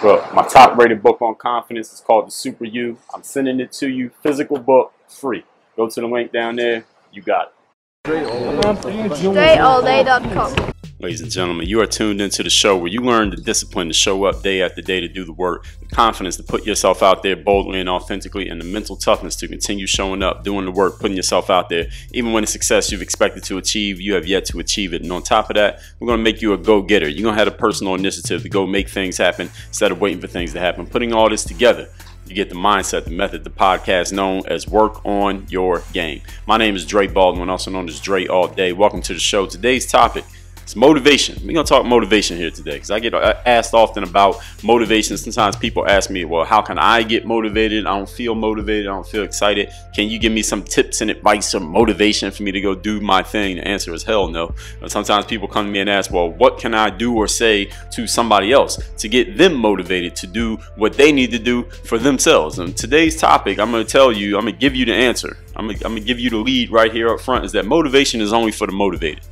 Well, my top rated book on confidence is called The Super You. I'm sending it to you, physical book, free. Go to the link down there. You got it. DreAllDay.com. Ladies and gentlemen, you are tuned into the show where you learn the discipline to show up day after day to do the work, the confidence to put yourself out there boldly and authentically, and the mental toughness to continue showing up, doing the work, putting yourself out there. Even when the success you've expected to achieve, you have yet to achieve it. And on top of that, we're going to make you a go-getter. You're going to have a personal initiative to go make things happen instead of waiting for things to happen. Putting all this together, you get the mindset, the method, the podcast known as Work on Your Game. My name is Dre Baldwin, also known as Dre All Day. Welcome to the show. Today's topic is motivation. We're going to talk motivation here today because I get asked often about motivation. Sometimes people ask me, well, how can I get motivated? I don't feel motivated. I don't feel excited. Can you give me some tips and advice or motivation for me to go do my thing? The answer is hell no. But sometimes people come to me and ask, well, what can I do or say to somebody else to get them motivated to do what they need to do for themselves? And today's topic, I'm going to tell you, I'm going to give you the answer. I'm going to give you the lead right here up front, is that motivation is only for the motivated.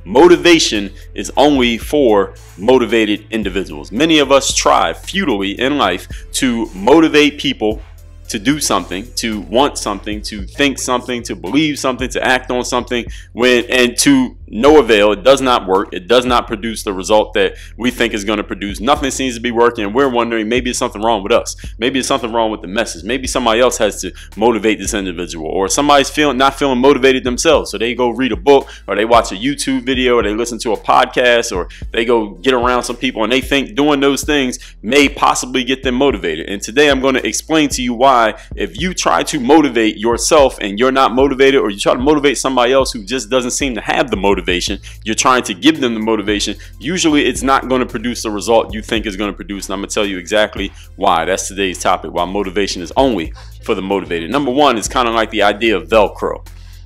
Motivation is only for motivated individuals. Many of us try futilely in life to motivate people to do something, to want something, to think something, to believe something, to act on something, and to no avail. It does not work. It does not produce the result that we think is going to produce. Nothing seems to be working, and we're wondering, maybe it's something wrong with us. Maybe it's something wrong with the message. Maybe somebody else has to motivate this individual, or somebody's not feeling motivated themselves, so they go read a book, or they watch a YouTube video, or they listen to a podcast, or they go get around some people, and they think doing those things may possibly get them motivated. And today I'm going to explain to you why, if you try to motivate yourself and you're not motivated, or you try to motivate somebody else who just doesn't seem to have the motivation, you're trying to give them the motivation, usually it's not going to produce the result you think is going to produce. And I'm going to tell you exactly why. That's today's topic, why motivation is only for the motivated. Number one is kind of like the idea of Velcro.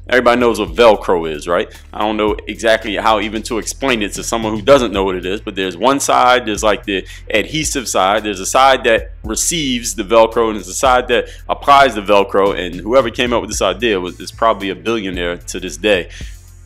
Everybody knows what Velcro is, right? I don't know exactly how even to explain it to someone who doesn't know what it is, but there's one side, there's like the adhesive side, there's a side that receives the Velcro, and there's a side that applies the Velcro, and whoever came up with this idea is probably a billionaire to this day.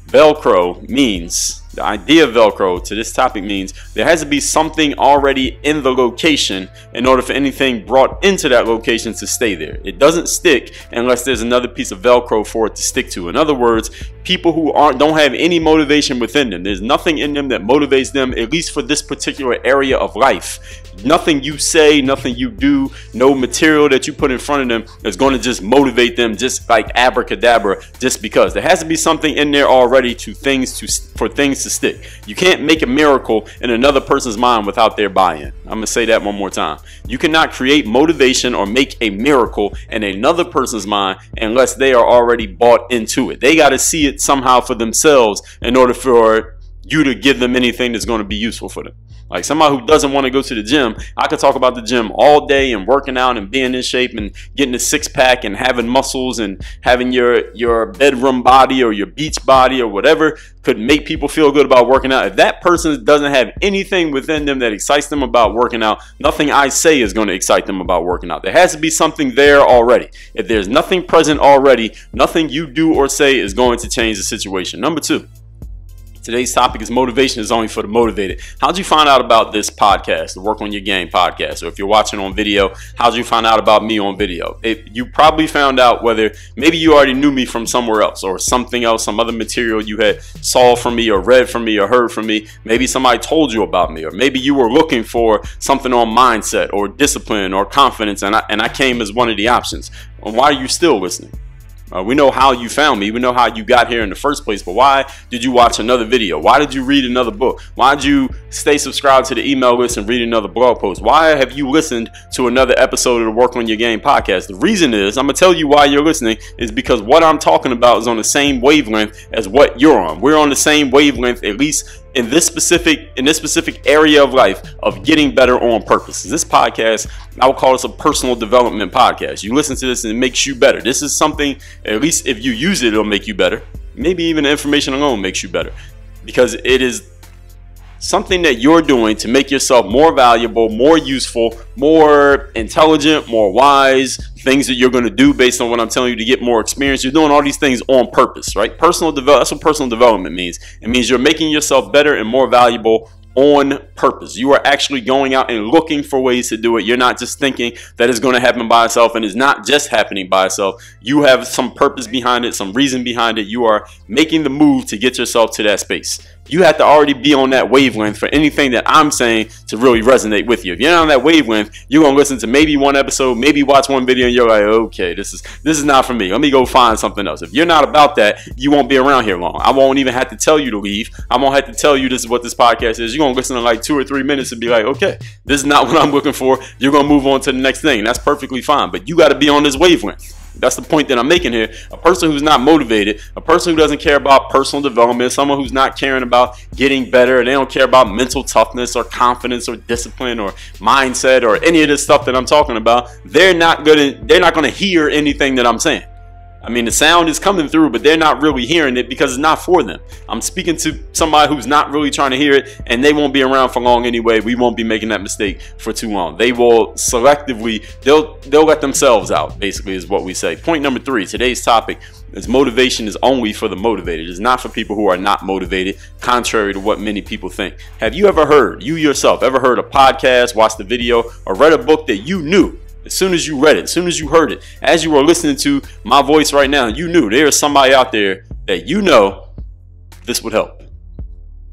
Velcro means, the idea of Velcro to this topic means there has to be something already in the location in order for anything brought into that location to stay there. It doesn't stick unless there's another piece of Velcro for it to stick to. In other words, people who don't have any motivation within them, there's nothing in them that motivates them, at least for this particular area of life. Nothing you say, nothing you do, no material that you put in front of them is going to just motivate them just like abracadabra, just because. There has to be something in there already for things to stick. You can't make a miracle in another person's mind without their buy-in. I'm going to say that one more time. You cannot create motivation or make a miracle in another person's mind unless they are already bought into it. They got to see it somehow for themselves in order for you to give them anything that's going to be useful for them. Like somebody who doesn't want to go to the gym, I could talk about the gym all day and working out and being in shape and getting a six-pack and having muscles and having your bedroom body or your beach body or whatever could make people feel good about working out. If that person doesn't have anything within them that excites them about working out, nothing I say is going to excite them about working out. There has to be something there already. If there's nothing present already, nothing you do or say is going to change the situation. Number two. Today's topic is motivation is only for the motivated. How'd you find out about this podcast, the Work on Your Game podcast? Or if you're watching on video, how'd you find out about me on video? You probably found out whether maybe you already knew me from somewhere else or something else, some other material you had saw from me or read from me or heard from me. Maybe somebody told you about me, or maybe you were looking for something on mindset or discipline or confidence, and I came as one of the options. Well, why are you still listening? We know how you found me. We know how you got here in the first place. But why did you watch another video? Why did you read another book? Why did you stay subscribed to the email list and read another blog post? Why have you listened to another episode of the Work on Your Game podcast? The reason is, I'm going to tell you why you're listening, is because what I'm talking about is on the same wavelength as what you're on. We're on the same wavelength, at least in this specific area of life, of getting better on purpose. This podcast, I would call this a personal development podcast. You listen to this and it makes you better. This is something, at least if you use it, it'll make you better. Maybe even the information alone makes you better, because it is something that you're doing to make yourself more valuable, more useful, more intelligent, more wise, things that you're going to do based on what I'm telling you to get more experience. You're doing all these things on purpose, right? That's what personal development means. It means you're making yourself better and more valuable on purpose. You are actually going out and looking for ways to do it. You're not just thinking that it's going to happen by itself, and it's not just happening by itself. You have some purpose behind it, some reason behind it. You are making the move to get yourself to that space. You have to already be on that wavelength for anything that I'm saying to really resonate with you. If you're not on that wavelength, you're going to listen to maybe one episode, maybe watch one video, and you're like, okay, this is not for me. Let me go find something else. If you're not about that, you won't be around here long. I won't even have to tell you to leave. I won't have to tell you this is what this podcast is. You're going to listen to like 2 or 3 minutes and be like, okay, this is not what I'm looking for. You're going to move on to the next thing. That's perfectly fine. But you got to be on this wavelength. That's the point that I'm making here. A person who's not motivated, a person who doesn't care about personal development, someone who's not caring about getting better, and they don't care about mental toughness or confidence or discipline or mindset or any of this stuff that I'm talking about, they're not gonna hear anything that I'm saying. I mean, the sound is coming through, but they're not really hearing it because it's not for them. I'm speaking to somebody who's not really trying to hear it, and they won't be around for long anyway. We won't be making that mistake for too long. They will selectively, they'll let themselves out, basically, is what we say. Point number 3, today's topic is motivation is only for the motivated. It's not for people who are not motivated, contrary to what many people think. Have you ever heard, you yourself, ever heard a podcast, watched a video, or read a book that you knew as soon as you read it, as soon as you heard it, as you were listening to my voice right now, you knew there is somebody out there that you know this would help?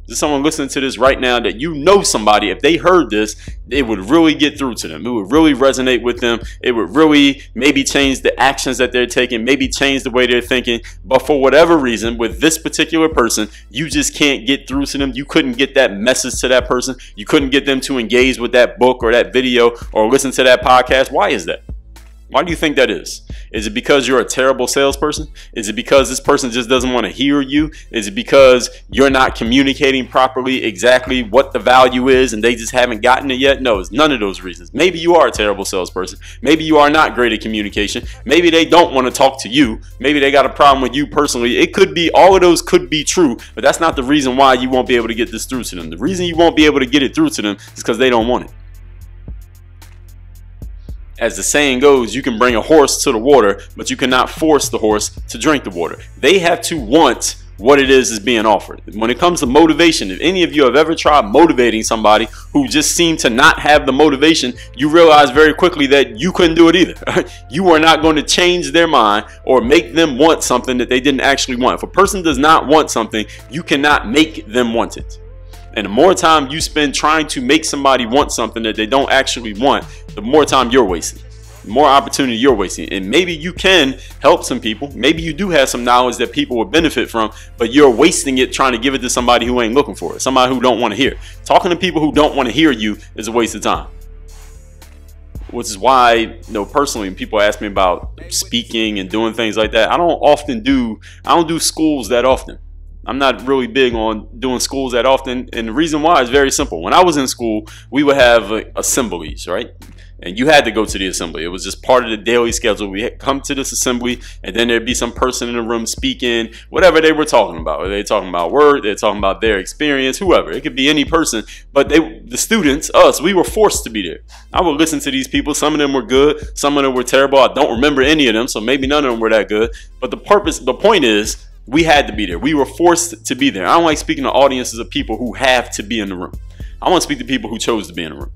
There's someone listening to this right now that you know somebody, if they heard this, it would really get through to them. It would really resonate with them. It would really maybe change the actions that they're taking, maybe change the way they're thinking. But for whatever reason, with this particular person, you just can't get through to them. You couldn't get that message to that person. You couldn't get them to engage with that book or that video or listen to that podcast. Why is that? Why do you think that is? Is it because you're a terrible salesperson? Is it because this person just doesn't want to hear you? Is it because you're not communicating properly exactly what the value is and they just haven't gotten it yet? No, it's none of those reasons. Maybe you are a terrible salesperson. Maybe you are not great at communication. Maybe they don't want to talk to you. Maybe they got a problem with you personally. It could be, all of those could be true, but that's not the reason why you won't be able to get this through to them. The reason you won't be able to get it through to them is because they don't want it. As the saying goes, you can bring a horse to the water, but you cannot force the horse to drink the water. They have to want what it is being offered. When it comes to motivation, if any of you have ever tried motivating somebody who just seemed to not have the motivation, you realize very quickly that you couldn't do it either. You are not going to change their mind or make them want something that they didn't actually want. If a person does not want something, you cannot make them want it. And the more time you spend trying to make somebody want something that they don't actually want, the more time you're wasting, the more opportunity you're wasting. And maybe you can help some people. Maybe you do have some knowledge that people would benefit from, but you're wasting it trying to give it to somebody who ain't looking for it, somebody who don't want to hear. Talking to people who don't want to hear you is a waste of time. Which is why, you know, personally, when people ask me about speaking and doing things like that, I don't do schools that often. I'm not really big on doing schools that often, and the reason why is very simple. When I was in school, we would have assemblies, right? And you had to go to the assembly. It was just part of the daily schedule. We had come to this assembly, and then there'd be some person in the room speaking, whatever they were talking about. Were they talking about work? They're talking about their experience, whoever. It could be any person, but the students, us, we were forced to be there. I would listen to these people. Some of them were good. Some of them were terrible. I don't remember any of them, so maybe none of them were that good. But the point is, we had to be there. We were forced to be there. I don't like speaking to audiences of people who have to be in the room. I want to speak to people who chose to be in the room,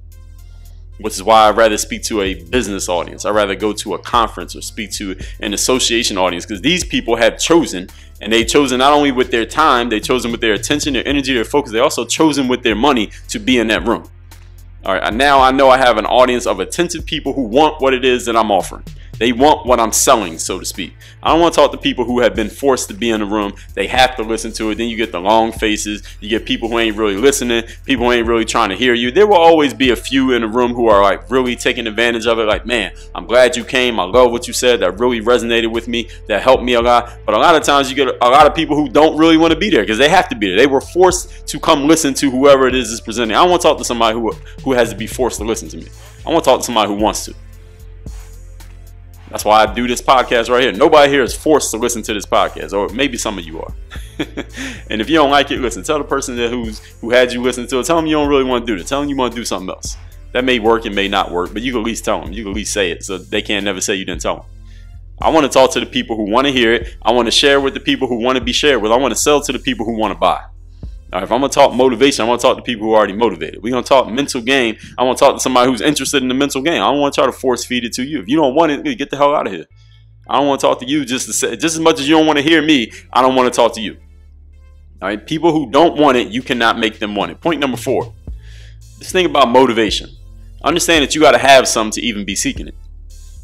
which is why I'd rather speak to a business audience. I'd rather go to a conference or speak to an association audience, because these people have chosen, and they've chosen not only with their time, they've chosen with their attention, their energy, their focus, they also chosen with their money to be in that room. All right, now I know I have an audience of attentive people who want what it is that I'm offering. They want what I'm selling, so to speak. I don't want to talk to people who have been forced to be in the room. They have to listen to it. Then you get the long faces. You get people who ain't really listening. People who ain't really trying to hear you. There will always be a few in the room who are like really taking advantage of it. Like, man, I'm glad you came. I love what you said. That really resonated with me. That helped me a lot. But a lot of times you get a lot of people who don't really want to be there because they have to be there. They were forced to come listen to whoever it is presenting. I don't want to talk to somebody who has to be forced to listen to me. I want to talk to somebody who wants to. That's why I do this podcast right here. Nobody here is forced to listen to this podcast, or maybe some of you are. And if you don't like it, listen, tell the person that who had you listen to it, tell them you don't really want to do it. Tell them you want to do something else. That may work and may not work, but you can at least tell them. You can at least say it so they can't never say you didn't tell them. I want to talk to the people who want to hear it. I want to share with the people who want to be shared with. I want to sell to the people who want to buy. All right, if I'm going to talk motivation, I want to talk to people who are already motivated. We're going to talk mental game. I want to talk to somebody who's interested in the mental game. I don't want to try to force feed it to you. If you don't want it, get the hell out of here. I don't want to talk to you just as much as you don't want to hear me. I don't want to talk to you. All right, people who don't want it, you cannot make them want it. Point number 4. This thing about motivation. Understand that you got to have some to even be seeking it.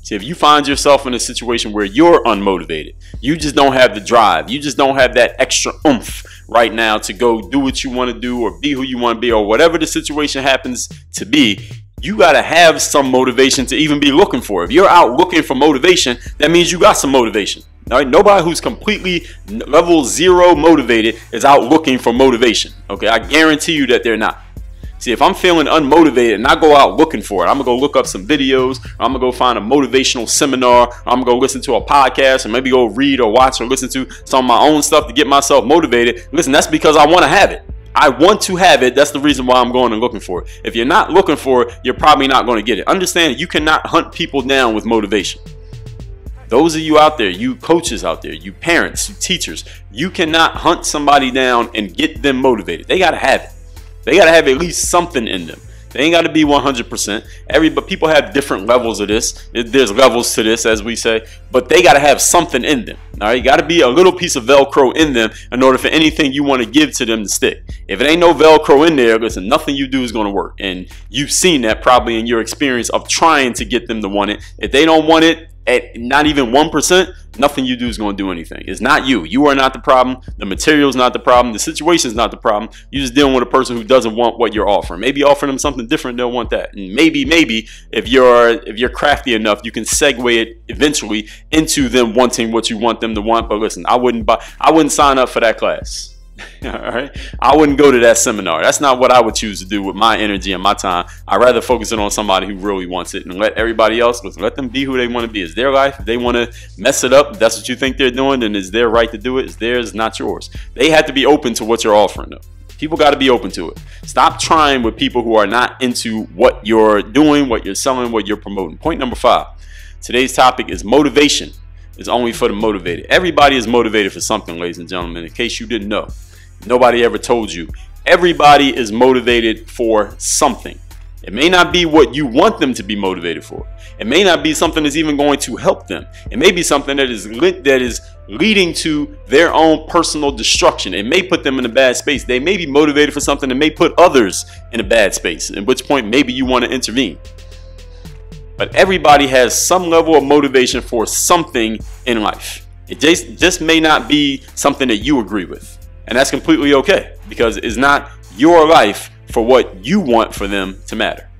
See, if you find yourself in a situation where you're unmotivated, you just don't have the drive, you just don't have that extra oomph right now to go do what you want to do or be who you want to be or whatever the situation happens to be, you got to have some motivation to even be looking for it. If you're out looking for motivation, that means you got some motivation. All right, nobody who's completely level 0 motivated is out looking for motivation. Okay, I guarantee you that they're not. See, if I'm feeling unmotivated and I go out looking for it, I'm going to go look up some videos, or I'm going to go find a motivational seminar, or I'm going to go listen to a podcast, or maybe go read or watch or listen to some of my own stuff to get myself motivated. Listen, that's because I want to have it. I want to have it. That's the reason why I'm going and looking for it. If you're not looking for it, you're probably not going to get it. Understand, you cannot hunt people down with motivation. Those of you out there, you coaches out there, you parents, you teachers, you cannot hunt somebody down and get them motivated. They got to have it. They got to have at least something in them. They ain't got to be 100%. But people have different levels of this. There's levels to this, as we say, but they got to have something in them. All right, you got to be a little piece of Velcro in them in order for anything you want to give to them to stick. If it ain't no Velcro in there, listen, nothing you do is going to work. And you've seen that probably in your experience of trying to get them to want it. If they don't want it at not even 1%, nothing you do is going to do anything. It's not you. You are not the problem. The material is not the problem. The situation is not the problem. You're just dealing with a person who doesn't want what you're offering. Maybe offering them something different, they'll want that. And maybe if you're crafty enough, you can segue it eventually into them wanting what you want them to want. But listen, I wouldn't sign up for that class. All right, I wouldn't go to that seminar. That's not what I would choose to do with my energy and my time. I'd rather focus it on somebody who really wants it and let everybody else, let them be who they want to be. It's their life. If they want to mess it up, if that's what you think they're doing, then it's their right to do it. It's theirs, not yours. They have to be open to what you're offering them. People got to be open to it. Stop trying with people who are not into what you're doing, what you're selling, what you're promoting. Point number 5. Today's topic is motivation is only for the motivated. Everybody is motivated for something, ladies and gentlemen, in case you didn't know. Nobody ever told you. Everybody is motivated for something. It may not be what you want them to be motivated for. It may not be something that's even going to help them. It may be something that is leading to their own personal destruction. It may put them in a bad space. They may be motivated for something that may put others in a bad space, at which point maybe you want to intervene. But everybody has some level of motivation for something in life. It just may not be something that you agree with. And that's completely okay, because it's not your life for what you want for them to matter.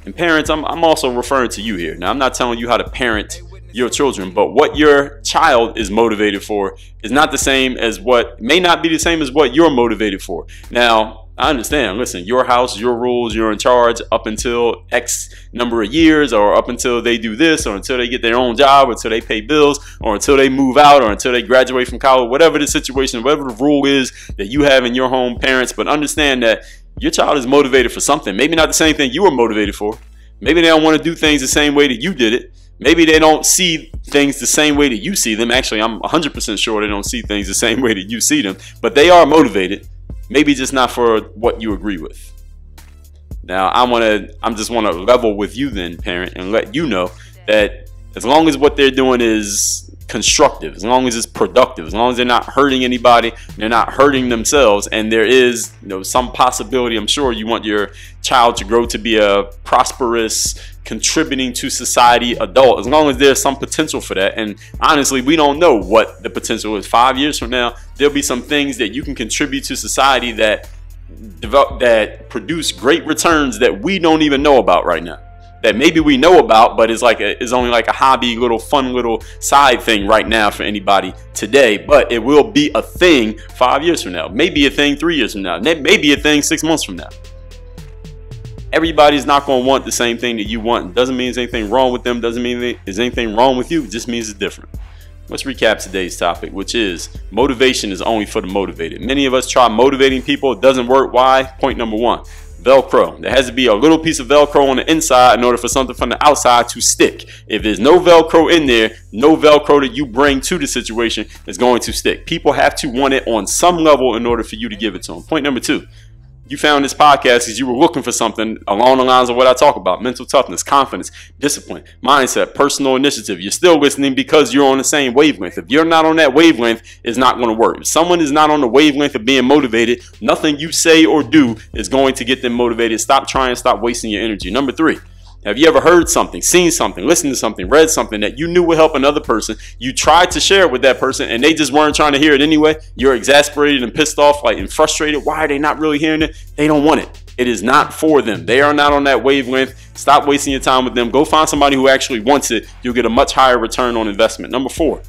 And parents, I'm also referring to you here. Now, I'm not telling you how to parent your children, but what your child is motivated for is not the same as may not be the same as what you're motivated for. Now, I understand. Listen, your house, your rules, you're in charge up until X number of years, or up until they do this, or until they get their own job, or until they pay bills, or until they move out, or until they graduate from college, whatever the situation, whatever the rule is that you have in your home, parents. But understand that your child is motivated for something. Maybe not the same thing you were motivated for. Maybe they don't want to do things the same way that you did it. Maybe they don't see things the same way that you see them. Actually, I'm 100% sure they don't see things the same way that you see them, but they are motivated. Maybe just not for what you agree with. Now, I just want to level with you then, parent, and let you know that as long as what they're doing is constructive, as long as it's productive, as long as they're not hurting anybody, they're not hurting themselves, and there is some possibility, I'm sure you want your child to grow to be a prosperous, contributing to society adult, as long as there's some potential for that. And honestly, we don't know what the potential is. 5 years from now, there'll be some things that you can contribute to society that produce great returns that we don't even know about right now, that maybe we know about, but it's only like a hobby, fun little side thing right now for anybody today. But it will be a thing 5 years from now, maybe a thing 3 years from now, maybe a thing 6 months from now. Everybody's not going to want the same thing that you want. It doesn't mean there's anything wrong with them. Doesn't mean there's anything wrong with you. It just means it's different. Let's recap today's topic, which is motivation is only for the motivated. Many of us try motivating people. It doesn't work. Why? Point number 1. Velcro. There has to be a little piece of Velcro on the inside in order for something from the outside to stick. If there's no Velcro in there, no Velcro that you bring to the situation is going to stick. People have to want it on some level in order for you to give it to them. Point number 2. You found this podcast because you were looking for something along the lines of what I talk about: mental toughness, confidence, discipline, mindset, personal initiative. You're still listening because you're on the same wavelength. If you're not on that wavelength, it's not going to work. If someone is not on the wavelength of being motivated, nothing you say or do is going to get them motivated. Stop trying, stop wasting your energy. Number 3. Have you ever heard something, seen something, listened to something, read something that you knew would help another person? You tried to share it with that person and they just weren't trying to hear it anyway. You're exasperated and pissed off, and frustrated. Why are they not really hearing it? They don't want it. It is not for them. They are not on that wavelength. Stop wasting your time with them. Go find somebody who actually wants it. You'll get a much higher return on investment. Number 4.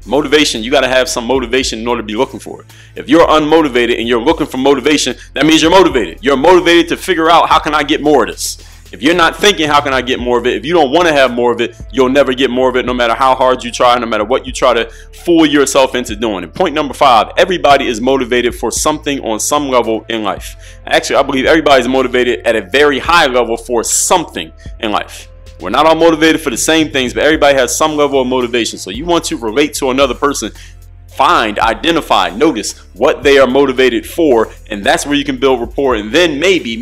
Motivation. You got to have some motivation in order to be looking for it. If you're unmotivated and you're looking for motivation, that means you're motivated. You're motivated to figure out, how can I get more of this? If you're not thinking, how can I get more of it? If you don't want to have more of it, you'll never get more of it, no matter how hard you try, no matter what you try to fool yourself into doing. And point number 5, everybody is motivated for something on some level in life. Actually, I believe everybody's motivated at a very high level for something in life. We're not all motivated for the same things, but everybody has some level of motivation. So you want to relate to another person, find, identify, notice what they are motivated for, and that's where you can build rapport. And then maybe,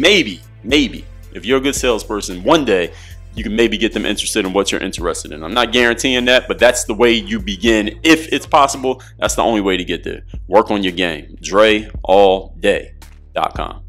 if you're a good salesperson, one day you can maybe get them interested in what you're interested in. I'm not guaranteeing that, but that's the way you begin. If it's possible, that's the only way to get there. Work on your game. DreAllDay.com.